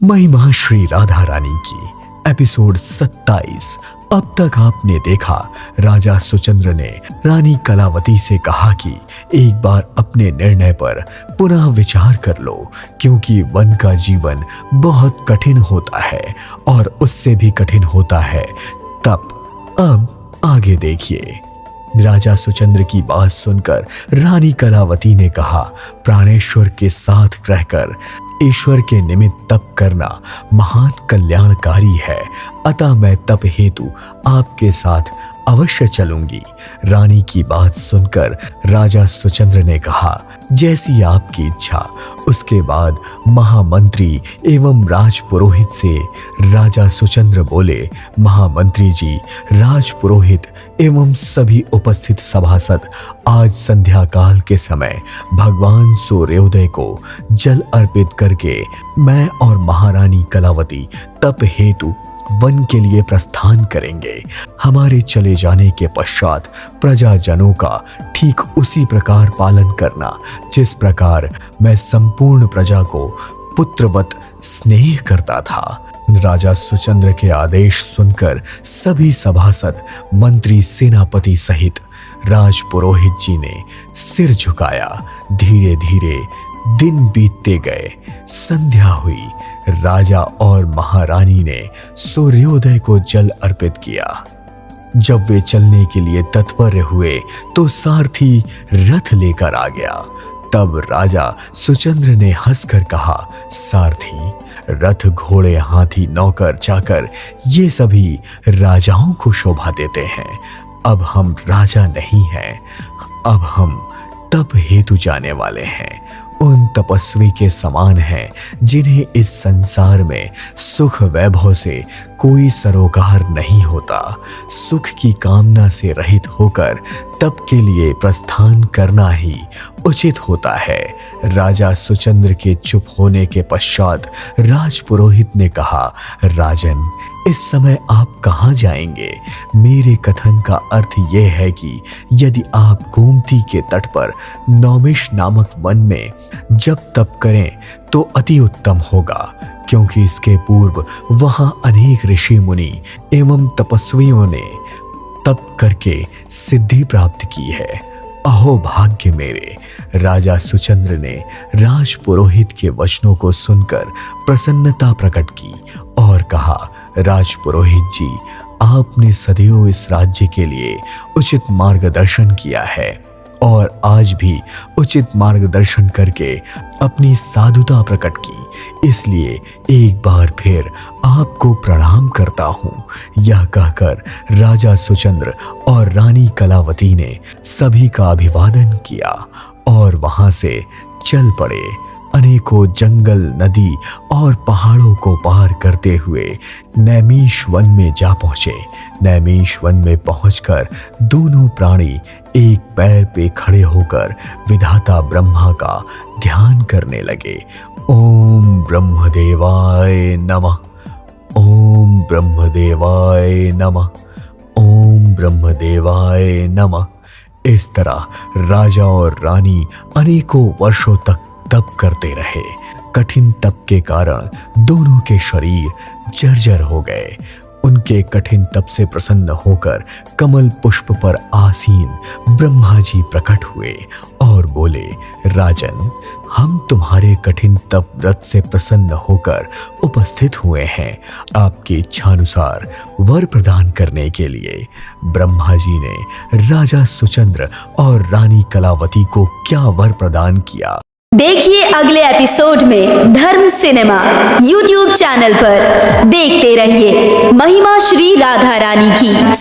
महिमा श्री राधा रानी की एपिसोड 27। अब तक आपने देखा राजा सुचंद्र ने रानी कलावती से कहा कि एक बार अपने निर्णय पर पुनः विचार कर लो, क्योंकि वन का जीवन बहुत कठिन होता है और उससे भी कठिन होता है तप। अब आगे देखिए। राजा सुचंद्र की बात सुनकर रानी कलावती ने कहा, प्राणेश्वर के साथ रहकर ईश्वर के निमित्त तप करना महान कल्याणकारी है, अतः मैं तप हेतु आपके साथ अवश्य चलूंगी। रानी की बात सुनकर राजा सुचंद्र ने कहा, जैसी आपकी इच्छा। उसके बाद महामंत्री एवं राजपुरोहित से राजा सुचंद्र बोले, महामंत्री जी, राजपुरोहित एवं सभी उपस्थित सभासद आज संध्या काल के समय भगवान सूर्योदय को जल अर्पित करके मैं और महारानी कलावती तप हेतु वन के लिए प्रस्थान करेंगे। हमारे चले जाने के पश्चात प्रजाजनों का ठीक उसी प्रकार पालन करना जिस प्रकार मैं संपूर्ण प्रजा को पुत्रवत स्नेह करता था। राजा सुचंद्र के आदेश सुनकर सभी सभासद, मंत्री, सेनापति सहित राजपुरोहित जी ने सिर झुकाया। धीरे धीरे दिन बीतते गए। संध्या हुई। राजा और महारानी ने सूर्योदय को जल अर्पित किया। जब वे चलने के लिए तत्पर हुए तो सारथी रथ लेकर आ गया। तब राजा सुचंद्र ने हंसकर कहा, सारथी, रथ, घोड़े, हाथी, नौकर, चाकर, ये सभी राजाओं को शोभा देते हैं। अब हम राजा नहीं हैं, अब हम तप हेतु जाने वाले हैं। उन तपस्वी के समान हैं जिन्हें इस संसार में सुख वैभव से कोई सरोकार नहीं होता। सुख की कामना से रहित होकर तप के लिए प्रस्थान करना ही उचित होता है। राजा सुचंद्र के चुप होने के पश्चात राजपुरोहित ने कहा, राजन, इस समय आप कहाँ जाएंगे? मेरे कथन का अर्थ यह है कि यदि आप गोमती के तट पर नौमिष नामक वन में जब तप करें तो अति उत्तम होगा, क्योंकि इसके पूर्व वहां अनेक ऋषि मुनि एवं तपस्वियों ने तप करके सिद्धि प्राप्त की है। अहो भाग्य मेरे। राजा सुचंद्र ने राजपुरोहित के वचनों को सुनकर प्रसन्नता प्रकट की और कहा, राजपुरोहित जी, आपने सदैव इस राज्य के लिए उचित मार्गदर्शन किया है और आज भी उचित मार्गदर्शन करके अपनी साधुता प्रकट की, इसलिए एक बार फिर आपको प्रणाम करता हूँ। यह कहकर राजा सुचंद्र और रानी कलावती ने सभी का अभिवादन किया और वहां से चल पड़े। अनेकों जंगल, नदी और पहाड़ों को पार करते हुए नैमिष वन में जा पहुंचे। नैमिष वन में पहुंचकर दोनों प्राणी एक पैर पे खड़े होकर विधाता ब्रह्मा का ध्यान करने लगे। ओम ब्रह्मदेवाय नमः, ओम ब्रह्मदेवाय नमः, ओम ब्रह्मदेवाय नमः। इस तरह राजा और रानी अनेकों वर्षों तक तप करते रहे। कठिन तप के कारण दोनों के शरीर जर्जर हो गए। उनके कठिन तप से प्रसन्न होकर कमल पुष्प पर आसीन ब्रह्मा जी प्रकट हुए और बोले, राजन, हम तुम्हारे कठिन तप व्रत से प्रसन्न होकर उपस्थित हुए हैं आपकी इच्छानुसार वर प्रदान करने के लिए। ब्रह्मा जी ने राजा सुचंद्र और रानी कलावती को क्या वर प्रदान किया, देखिए अगले एपिसोड में धर्म सिनेमा YouTube चैनल पर। देखते रहिए महिमा श्री राधा रानी की।